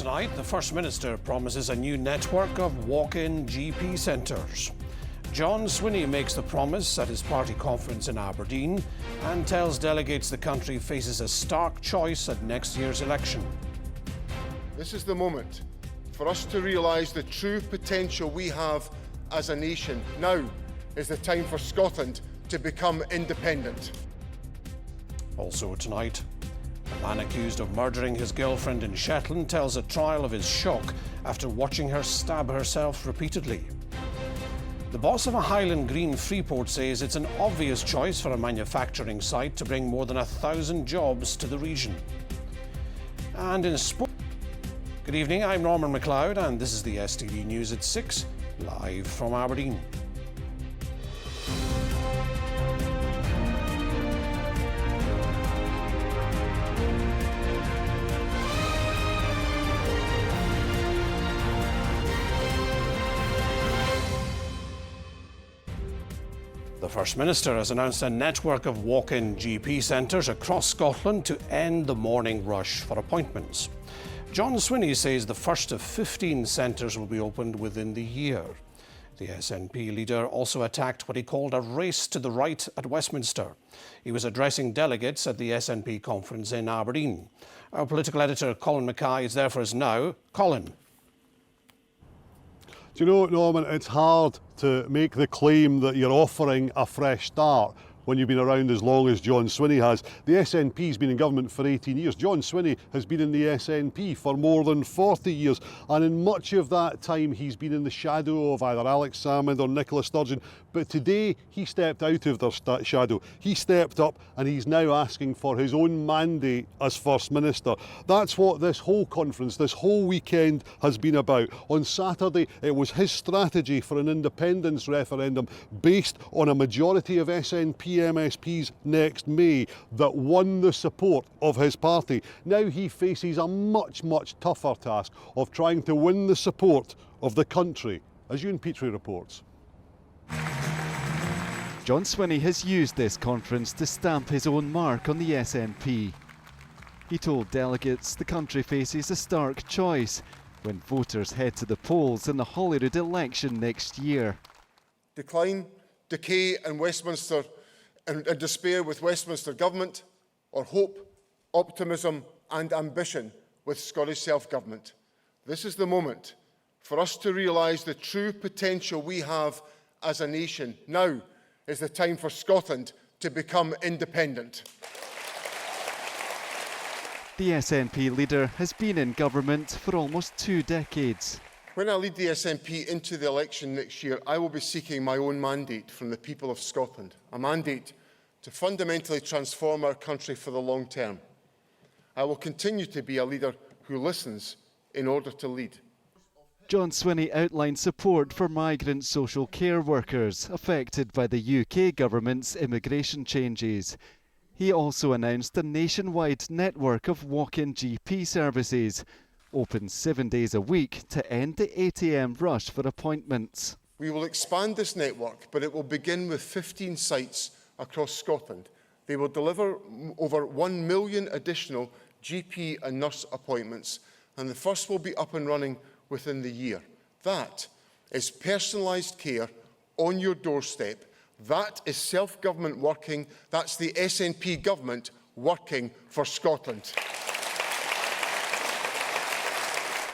Tonight, the First Minister promises a new network of walk-in GP centres. John Swinney makes the promise at his party conference in Aberdeen and tells delegates the country faces a stark choice at next year's election. This is the moment for us to realise the true potential we have as a nation. Now is the time for Scotland to become independent. Also tonight, a man accused of murdering his girlfriend in Shetland tells a trial of his shock after watching her stab herself repeatedly. The boss of a Highland Green Freeport says it's an obvious choice for a manufacturing site to bring more than 1,000 jobs to the region. And in sport... Good evening, I'm Norman MacLeod and this is the STV News at 6, live from Aberdeen. The First Minister has announced a network of walk-in GP centres across Scotland to end the morning rush for appointments. John Swinney says the first of 15 centres will be opened within the year. The SNP leader also attacked what he called a race to the right at Westminster. He was addressing delegates at the SNP conference in Aberdeen. Our political editor Colin Mackay is there for us now. Colin. Do you know, Norman, it's hard to make the claim that you're offering a fresh start when you've been around as long as John Swinney has. The SNP's been in government for 18 years. John Swinney has been in the SNP for more than 40 years. And in much of that time, he's been in the shadow of either Alex Salmond or Nicola Sturgeon. But today, he stepped out of their shadow. He stepped up and he's now asking for his own mandate as First Minister. That's what this whole conference, this whole weekend has been about. On Saturday, it was his strategy for an independence referendum based on a majority of SNP MSPs next May that won the support of his party. Now he faces a much tougher task of trying to win the support of the country, as Ewan Petrie reports. John Swinney has used this conference to stamp his own mark on the SNP. He told delegates the country faces a stark choice when voters head to the polls in the Holyrood election next year. Decline, decay and Westminster and despair with Westminster Government, or hope, optimism and ambition with Scottish self-government. This is the moment for us to realise the true potential we have as a nation. Now is the time for Scotland to become independent. The SNP leader has been in government for almost 2 decades. When I lead the SNP into the election next year, I will be seeking my own mandate from the people of Scotland, a mandate to fundamentally transform our country for the long term. I will continue to be a leader who listens in order to lead. John Swinney outlined support for migrant social care workers affected by the UK government's immigration changes. He also announced a nationwide network of walk-in GP services, open 7 days a week to end the ATM rush for appointments. We will expand this network, but it will begin with 15 sites across Scotland. They will deliver over 1 million additional GP and nurse appointments, and the first will be up and running within the year. That is personalised care on your doorstep. That is self-government working. That's the SNP government working for Scotland.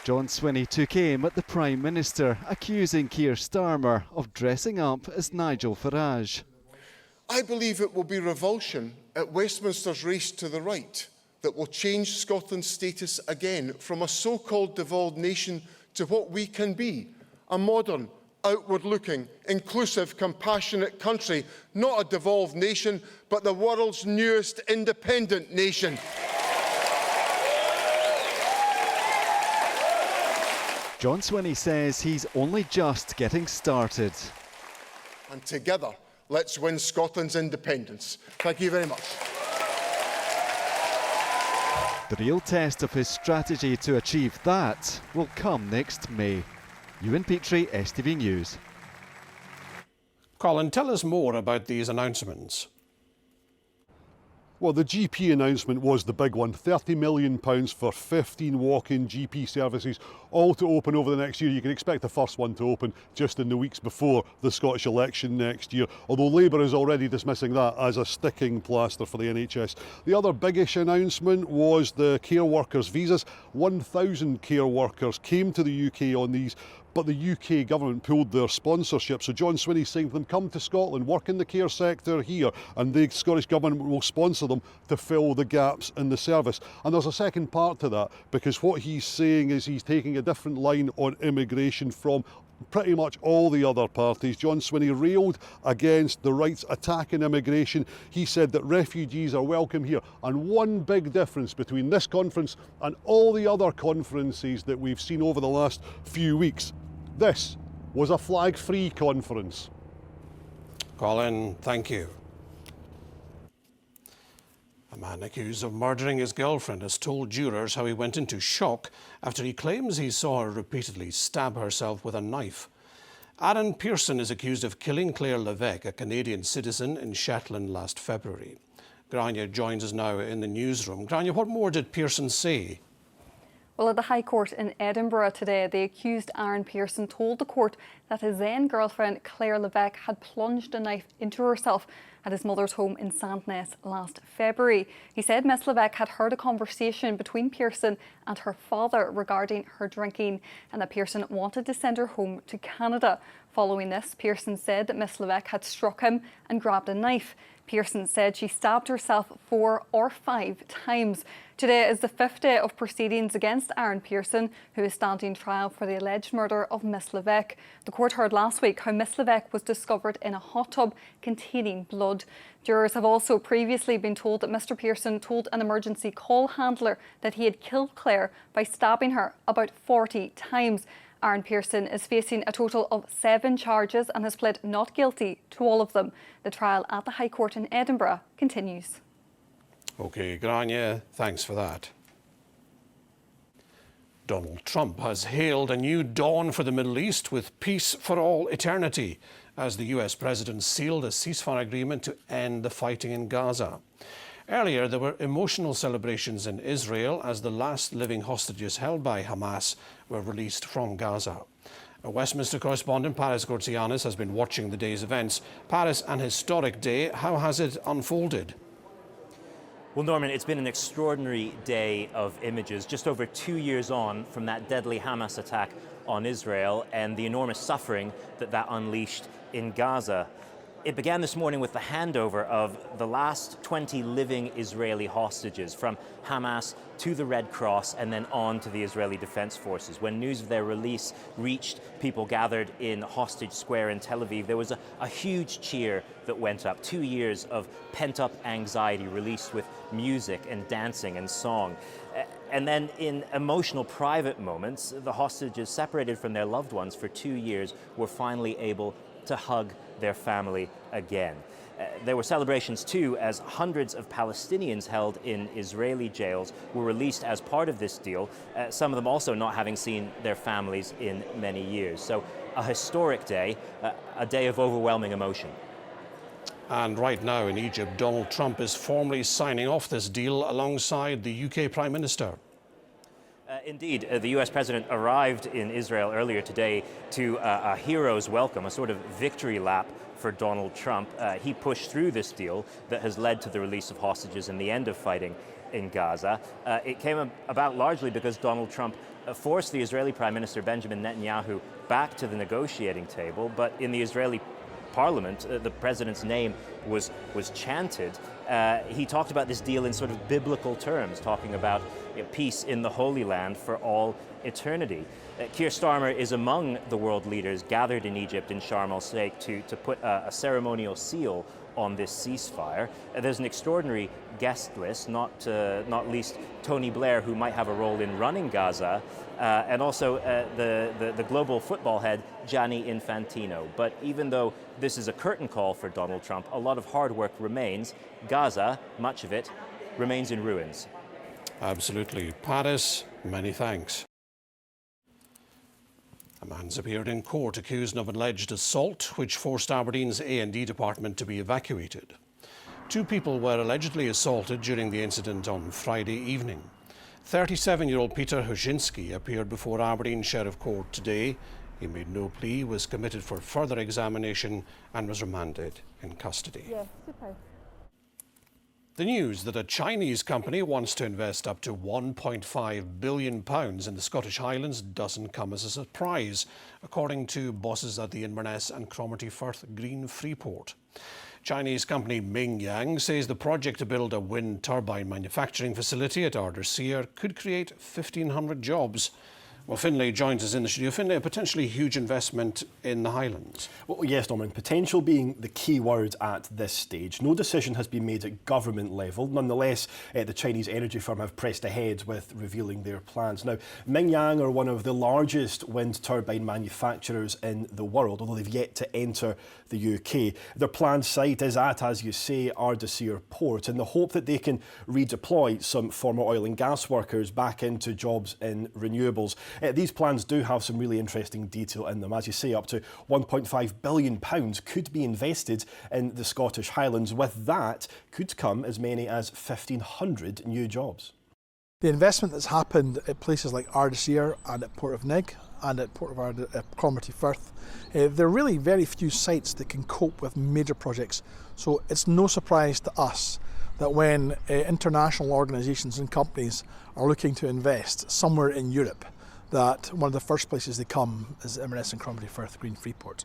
John Swinney took aim at the Prime Minister, accusing Keir Starmer of dressing up as Nigel Farage. I believe it will be revulsion at Westminster's race to the right that will change Scotland's status again from a so-called devolved nation to what we can be, a modern, outward-looking, inclusive, compassionate country, not a devolved nation, but the world's newest independent nation. John Swinney says he's only just getting started. And together, let's win Scotland's independence. Thank you very much. The real test of his strategy to achieve that will come next May. Ewan Petrie, STV News. Colin, tell us more about these announcements. Well, the GP announcement was the big one. £30 million for 15 walk-in GP services, all to open over the next year. You can expect the first one to open just in the weeks before the Scottish election next year, although Labour is already dismissing that as a sticking plaster for the NHS. The other biggish announcement was the care workers' visas. 1,000 care workers came to the UK on these, but the UK government pulled their sponsorship. So John Swinney's saying to them, come to Scotland, work in the care sector here, and the Scottish government will sponsor them to fill the gaps in the service. And there's a second part to that, because what he's saying is he's taking a different line on immigration from pretty much all the other parties. John Swinney railed against the right's attack on immigration. He said that refugees are welcome here. And one big difference between this conference and all the other conferences that we've seen over the last few weeks, this was a flag-free conference. Colin, thank you. A man accused of murdering his girlfriend has told jurors how he went into shock after he claims he saw her repeatedly stab herself with a knife. Aaron Pearson is accused of killing Claire Levesque, a Canadian citizen, in Shetland last February. Grania joins us now in the newsroom. Grania, what more did Pearson say? Well, at the High Court in Edinburgh today, the accused Aaron Pearson told the court that his then girlfriend Claire Levesque had plunged a knife into herself at his mother's home in Sandnes last February. He said Miss Levesque had heard a conversation between Pearson and her father regarding her drinking, and that Pearson wanted to send her home to Canada. Following this, Pearson said that Miss Levesque had struck him and grabbed a knife. Pearson said she stabbed herself 4 or 5 times. Today is the 5th day of proceedings against Aaron Pearson, who is standing trial for the alleged murder of Miss Levesque. The court heard last week how Miss Levesque was discovered in a hot tub containing blood. Jurors have also previously been told that Mr Pearson told an emergency call handler that he had killed Claire by stabbing her about 40 times. Aaron Pearson is facing a total of 7 charges and has pled not guilty to all of them. The trial at the High Court in Edinburgh continues. OK, Grania, thanks for that. Donald Trump has hailed a new dawn for the Middle East with peace for all eternity as the US president sealed a ceasefire agreement to end the fighting in Gaza. Earlier, there were emotional celebrations in Israel as the last living hostages held by Hamas were released from Gaza. Our Westminster correspondent Paris Gortsianis has been watching the day's events. Paris, an historic day. How has it unfolded? Well, Norman, it's been an extraordinary day of images, just over 2 years on from that deadly Hamas attack on Israel and the enormous suffering that unleashed in Gaza. It began this morning with the handover of the last 20 living Israeli hostages from Hamas to the Red Cross and then on to the Israeli Defense Forces. When news of their release reached people gathered in Hostage Square in Tel Aviv, there was a huge cheer that went up. 2 years of pent-up anxiety released with music and dancing and song. And then in emotional private moments, the hostages separated from their loved ones for 2 years were finally able to hug their family again. There were celebrations too as hundreds of Palestinians held in Israeli jails were released as part of this deal, some of them also not having seen their families in many years. So a historic day, a day of overwhelming emotion. And right now in Egypt, Donald Trump is formally signing off this deal alongside the UK Prime Minister. Indeed, the US President arrived in Israel earlier today to a hero's welcome, a sort of victory lap for Donald Trump. He pushed through this deal that has led to the release of hostages and the end of fighting in Gaza. It came about largely because Donald Trump forced the Israeli Prime Minister Benjamin Netanyahu back to the negotiating table, but in the Israeli Parliament, the president's name was chanted. He talked about this deal in sort of biblical terms, talking about peace in the Holy Land for all eternity. Keir Starmer is among the world leaders gathered in Egypt in Sharm el-Sheikh to put a ceremonial seal on this ceasefire. There's an extraordinary guest list, not least Tony Blair, who might have a role in running Gaza, and also the global football head, Gianni Infantino. But even though this is a curtain call for Donald Trump, a lot of hard work remains. Gaza, much of it, remains in ruins. Absolutely. Paris, many thanks. A man's appeared in court accused of alleged assault, which forced Aberdeen's A&E department to be evacuated. 2 people were allegedly assaulted during the incident on Friday evening. 37-year-old Peter Huszinski appeared before Aberdeen Sheriff Court today. He made no plea, was committed for further examination and was remanded in custody. The news that a Chinese company wants to invest up to £1.5 billion in the Scottish Highlands doesn't come as a surprise, according to bosses at the Inverness and Cromarty Firth Green Freeport. Chinese company Mingyang says the project to build a wind turbine manufacturing facility at Ardersier could create 1,500 jobs. Well, Finlay joins us in the studio. Finlay, a potentially huge investment in the Highlands. Well, yes, Norman, potential being the key word at this stage. No decision has been made at government level. Nonetheless, the Chinese energy firm have pressed ahead with revealing their plans. Now, Mingyang are one of the largest wind turbine manufacturers in the world, although they've yet to enter the UK. Their planned site is at, as you say, Ardersier Port, in the hope that they can redeploy some former oil and gas workers back into jobs in renewables. These plans do have some really interesting detail in them. As you say, up to £1.5 billion could be invested in the Scottish Highlands. With that, could come as many as 1,500 new jobs. The investment that's happened at places like Ardersier and at Port of Nig and at Port of Cromarty Firth, there are really very few sites that can cope with major projects. So it's no surprise to us that when international organisations and companies are looking to invest somewhere in Europe, that one of the first places they come is Inverness and Cromarty Firth Green Freeport.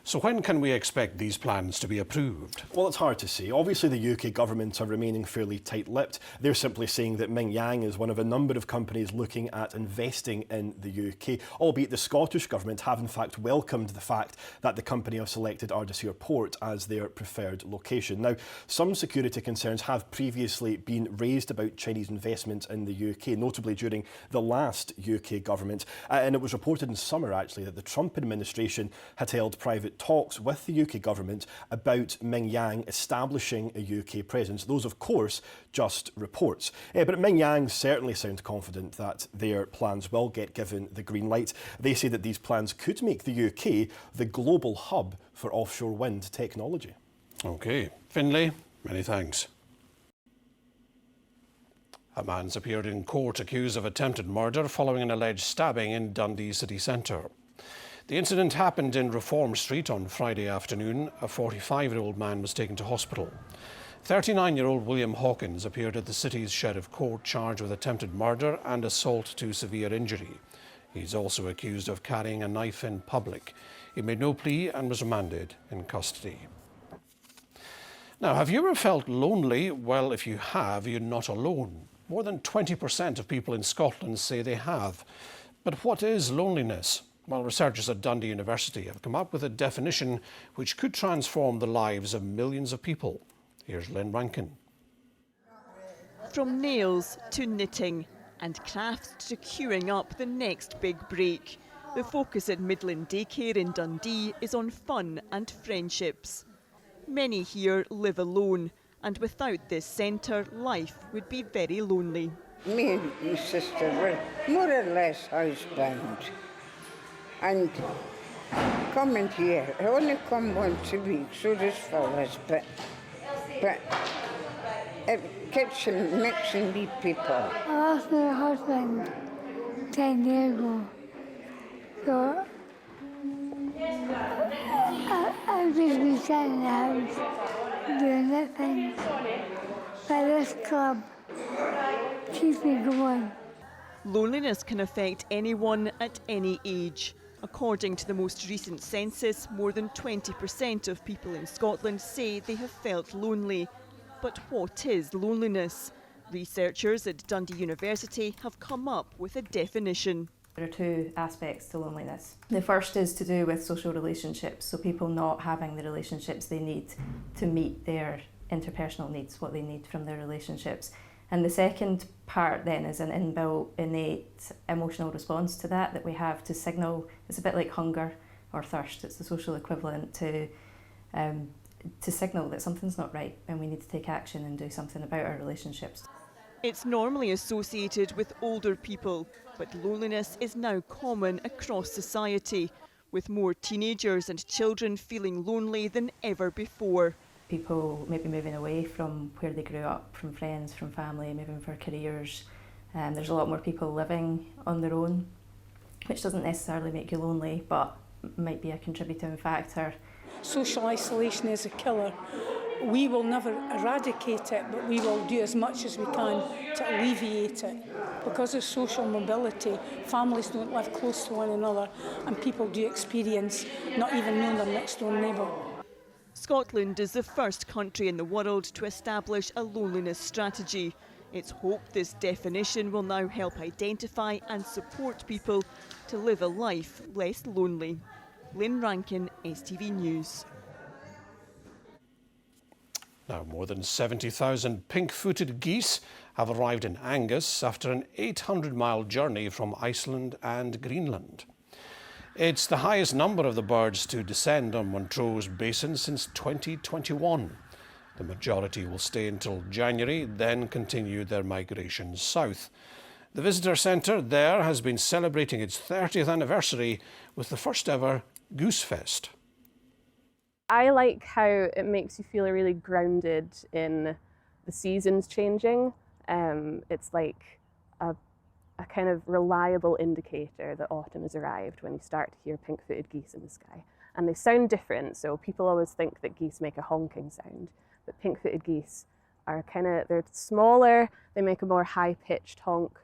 So when can we expect these plans to be approved? Well, it's hard to say. Obviously, the UK government are remaining fairly tight-lipped. They're simply saying that Mingyang is one of a number of companies looking at investing in the UK, albeit the Scottish government have in fact welcomed the fact that the company have selected Ardersier Port as their preferred location. Now, some security concerns have previously been raised about Chinese investment in the UK, notably during the last UK government. And it was reported in summer, actually, that the Trump administration had held private talks with the UK government about Mingyang establishing a UK presence. Those, of course, just reports. But Mingyang certainly sound confident that their plans will get given the green light. They say that these plans could make the UK the global hub for offshore wind technology. OK. Finlay, many thanks. A man's appeared in court accused of attempted murder following an alleged stabbing in Dundee city centre. The incident happened in Reform Street on Friday afternoon. A 45-year-old man was taken to hospital. 39-year-old William Hawkins appeared at the city's Sheriff Court charged with attempted murder and assault to severe injury. He's also accused of carrying a knife in public. He made no plea and was remanded in custody. Now, have you ever felt lonely? Well, if you have, you're not alone. More than 20% of people in Scotland say they have. But what is loneliness? Well, researchers at Dundee University have come up with a definition which could transform the lives of millions of people. Here's Lynn Rankin. From nails to knitting and crafts to queuing up the next big break, the focus at Midland Daycare in Dundee is on fun and friendships. Many here live alone, and without this centre, life would be very lonely. Me and my sister were more or less housebound. And coming here, I only come once a week, so does fellas, but it keeps mixing with people. I lost my husband 10 years ago, so I've just been sitting in the house doing nothing. But this club keeps me going. Loneliness can affect anyone at any age. According to the most recent census, more than 20% of people in Scotland say they have felt lonely. But what is loneliness? Researchers at Dundee University have come up with a definition. There are two aspects to loneliness. The first is to do with social relationships, so people not having the relationships they need to meet their interpersonal needs, what they need from their relationships. And the second part then is an inbuilt, innate emotional response to that we have to signal. It's a bit like hunger or thirst. It's the social equivalent to signal that something's not right and we need to take action and do something about our relationships. It's normally associated with older people, but loneliness is now common across society, with more teenagers and children feeling lonely than ever before. people maybe moving away from where they grew up, from friends, from family, moving for careers. There's a lot more people living on their own, which doesn't necessarily make you lonely, but might be a contributing factor. Social isolation is a killer. We will never eradicate it, but we will do as much as we can to alleviate it. Because of social mobility, families don't live close to one another, and people do experience not even knowing their next door neighbour. Scotland is the first country in the world to establish a loneliness strategy. It's hoped this definition will now help identify and support people to live a life less lonely. Lynn Rankin, STV News. Now, more than 70,000 pink-footed geese have arrived in Angus after an 800-mile journey from Iceland and Greenland. It's the highest number of the birds to descend on Montrose Basin since 2021. The majority will stay until January, then continue their migration south. The visitor centre there has been celebrating its 30th anniversary with the first ever Goose Fest. I like how it makes you feel really grounded in the seasons changing. It's like a kind of reliable indicator that autumn has arrived when you start to hear pink-footed geese in the sky. And they sound different, so people always think that geese make a honking sound, but pink-footed geese are they're smaller, they make a more high-pitched honk.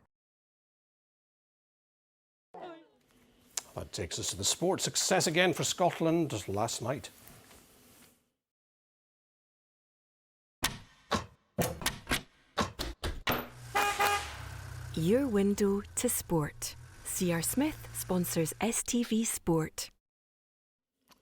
That takes us to the sport. Success again for Scotland last night. Your window to sport. C.R. Smith sponsors STV Sport.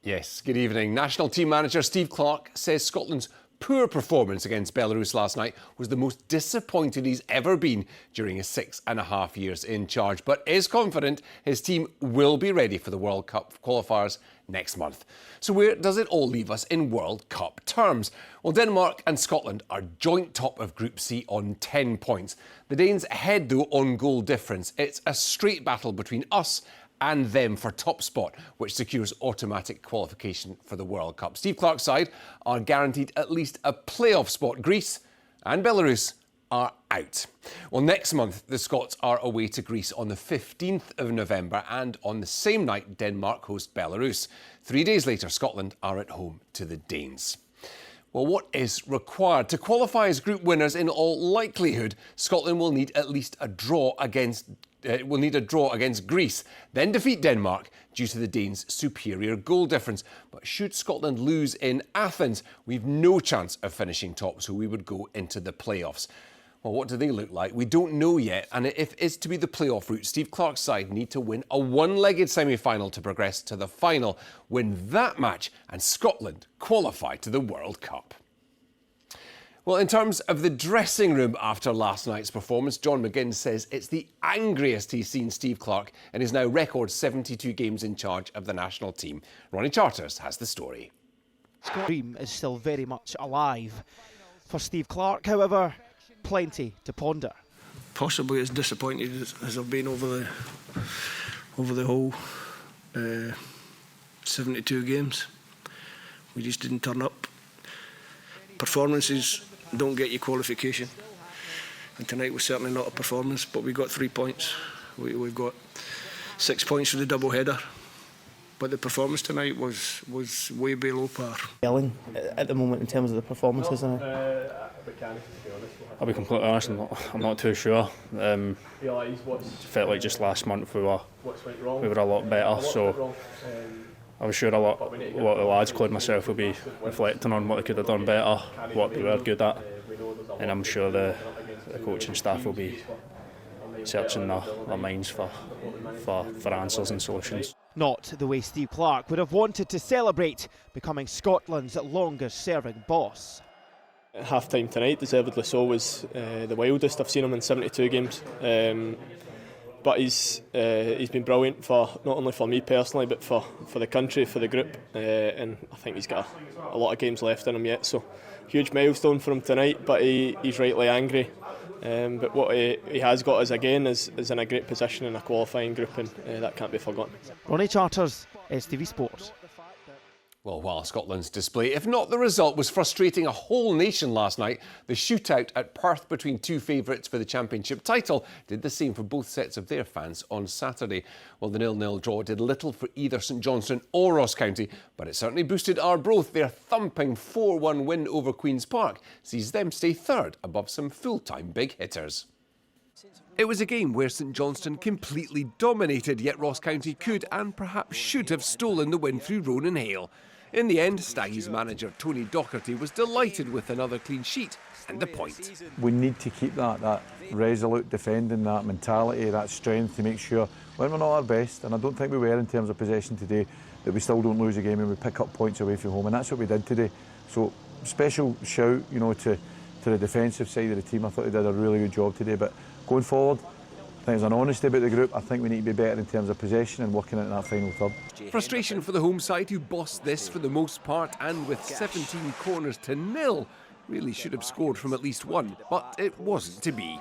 Yes, good evening. National team manager Steve Clarke says Scotland's poor performance against Belarus last night was the most disappointed he's ever been during his 6.5 years in charge, but is confident his team will be ready for the World Cup qualifiers next month. So where does it all leave us in World Cup terms? Well, Denmark and Scotland are joint top of Group C on 10 points. The Danes ahead, though, on goal difference. It's a straight battle between us and them for top spot, which secures automatic qualification for the World Cup. Steve Clarke's side are guaranteed at least a playoff spot. Greece and Belarus are out. Well, next month, the Scots are away to Greece on the 15th of November, and on the same night, Denmark host Belarus. 3 days later, Scotland are at home to the Danes. Well, what is required? To qualify as group winners, in all likelihood, Scotland will need at least a draw against Greece, then defeat Denmark due to the Danes' superior goal difference. But should Scotland lose in Athens, we've no chance of finishing top, so we would go into the playoffs. Well, what do they look like? We don't know yet, and if it's to be the playoff route, Steve Clarke's side need to win a one-legged semi-final to progress to the final, win that match, and Scotland qualify to the World Cup. Well, in terms of the dressing room after last night's performance, John McGinn says it's the angriest he's seen Steve Clarke in his now record 72 games in charge of the national team. Ronnie Charters has the story. The dream is still very much alive. For Steve Clarke, however, plenty to ponder. Possibly as disappointed as I've been over the whole 72 games. We just didn't turn up. Performances don't get you qualification, and tonight was certainly not a performance, but we got 3 points. We've got 6 points for the double header, but the performance tonight was way below par. Yelling at the moment in terms of the performance, isn't it? I'll be completely honest, I'm not too sure. Felt like just last month we were a lot better, so I was sure a lot of the lads, including myself, will be reflecting on what they could have done better, what they were good at, and I'm sure the coaching staff will be searching their minds for answers and solutions. Not the way Steve Clarke would have wanted to celebrate becoming Scotland's longest serving boss. Half time tonight, deservedly so, was the wildest I've seen him in 72 games. But he's been brilliant for not only for me personally, but for the country, for the group, and I think he's got a lot of games left in him yet. So huge milestone for him tonight, but he's rightly angry. But what he has got is in a great position in a qualifying group, and that can't be forgotten. Ronnie Charters, STV Sport. Well, while Scotland's display, if not the result, was frustrating a whole nation last night, the shootout at Perth between two favourites for the championship title did the same for both sets of their fans on Saturday. Well, the 0-0 draw did little for either St Johnstone or Ross County, but it certainly boosted Arbroath. Their thumping 4-1 win over Queen's Park sees them stay third above some full-time big hitters. It was a game where St Johnstone completely dominated, yet Ross County could and perhaps should have stolen the win through Ronan Hale. In the end, Staggy's manager Tony Docherty was delighted with another clean sheet and a point. We need to keep that resolute defending, that mentality, that strength to make sure when we're not our best, and I don't think we were in terms of possession today, that we still don't lose a game and we pick up points away from home, and that's what we did today. So special shout, to the defensive side of the team. I thought they did a really good job today, but going forward, I think there's an honesty about the group. I think we need to be better in terms of possession and working in that final third. Frustration for the home side, who bossed this for the most part, and with 17 corners to nil, really should have scored from at least one, but it wasn't to be.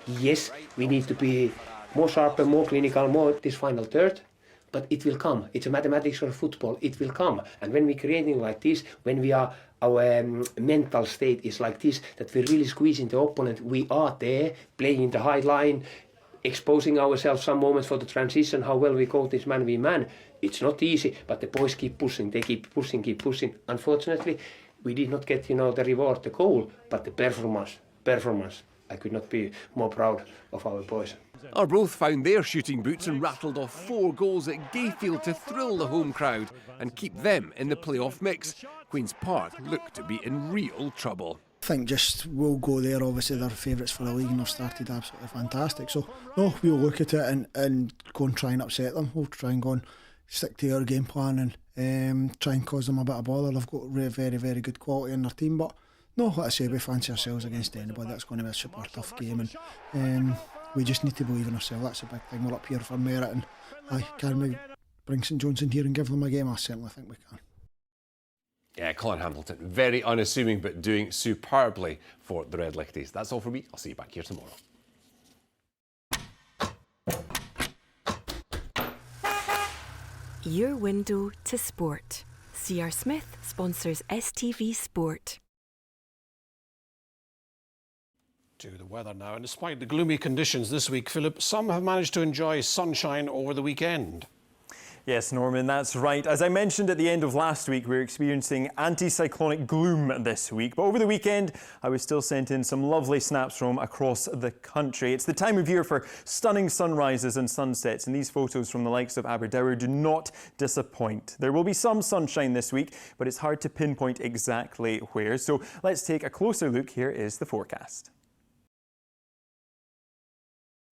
Yes, we need to be more sharp and more clinical, more this final third, but it will come. It's a mathematics of football. It will come. And when we're creating like this, when we are our mental state is like this, that we really squeeze in the opponent, we are there playing the high line, exposing ourselves some moments for the transition, how well we go this man v man. It's not easy, but the boys keep pushing, they keep pushing. Unfortunately, we did not get, the reward, the goal, but the performance. I could not be more proud of our boys. Arbroath found their shooting boots and rattled off 4 goals at Gayfield to thrill the home crowd and keep them in the playoff mix. Queen's Park looked to be in real trouble. I think just we'll go there. Obviously they're favourites for the league and they've started absolutely fantastic, so no, we'll look at it and go and try and upset them. We'll try and go and stick to our game plan and try and cause them a bit of bother. They've got very, very good quality in their team, but no, like I say, we fancy ourselves against anybody. That's going to be a super tough game, and we just need to believe in ourselves. That's a big thing. We're up here for merit, and can we bring St Johnstone here and give them a game? I certainly think we can. Yeah, Colin Hamilton, very unassuming but doing superbly for the Red Lichties. That's all from me. I'll see you back here tomorrow. Your window to sport. C.R. Smith sponsors STV Sport. To the weather now, and despite the gloomy conditions this week, Philip, some have managed to enjoy sunshine over the weekend. Yes, Norman, that's right. As I mentioned at the end of last week, we're experiencing anticyclonic gloom this week. But over the weekend, I was still sent in some lovely snaps from across the country. It's the time of year for stunning sunrises and sunsets, and these photos from the likes of Aberdour do not disappoint. There will be some sunshine this week, but it's hard to pinpoint exactly where. So let's take a closer look. Here is the forecast.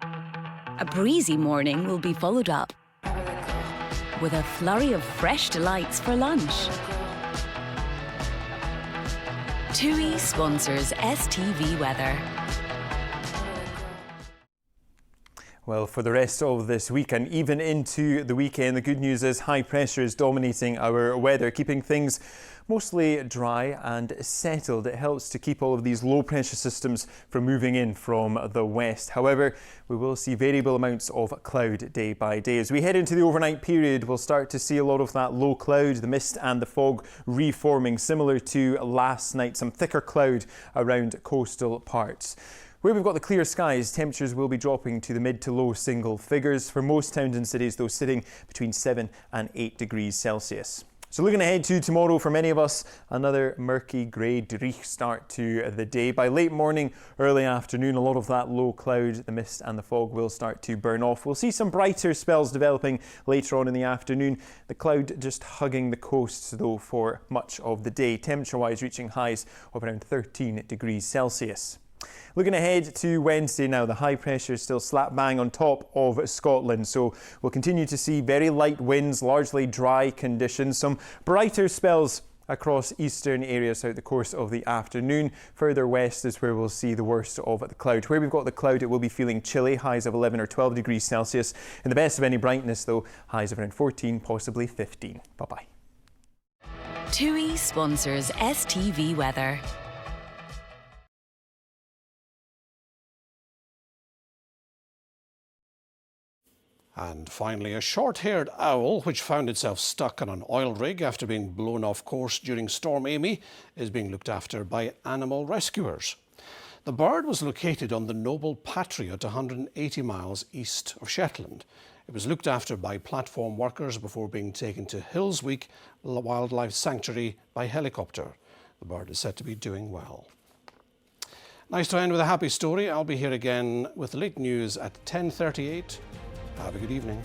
A breezy morning will be followed up with a flurry of fresh delights for lunch. TUI sponsors STV Weather. Well, for the rest of this week and even into the weekend, the good news is high pressure is dominating our weather, keeping things mostly dry and settled. It helps to keep all of these low pressure systems from moving in from the west. However, we will see variable amounts of cloud day by day. As we head into the overnight period, we'll start to see a lot of that low cloud, the mist and the fog reforming, similar to last night, some thicker cloud around coastal parts. Where we've got the clear skies, temperatures will be dropping to the mid to low single figures. For most towns and cities, though, sitting between 7 and 8 degrees Celsius. So looking ahead to tomorrow, for many of us, another murky, grey, dreich start to the day. By late morning, early afternoon, a lot of that low cloud, the mist and the fog will start to burn off. We'll see some brighter spells developing later on in the afternoon. The cloud just hugging the coasts, though, for much of the day. Temperature-wise, reaching highs of around 13 degrees Celsius. Looking ahead to Wednesday now, the high pressure is still slap bang on top of Scotland, so we'll continue to see very light winds, largely dry conditions, some brighter spells across eastern areas throughout the course of the afternoon. Further west is where we'll see the worst of the cloud. Where we've got the cloud, it will be feeling chilly, highs of 11 or 12 degrees Celsius. In the best of any brightness, though, highs of around 14, possibly 15. Bye-bye. TUI sponsors STV Weather. And finally, a short-haired owl, which found itself stuck on an oil rig after being blown off course during Storm Amy, is being looked after by animal rescuers. The bird was located on the Noble Patriot 180 miles east of Shetland. It was looked after by platform workers before being taken to Hillsweek Wildlife Sanctuary by helicopter. The bird is said to be doing well. Nice to end with a happy story. I'll be here again with the late news at 10:38. Have a good evening.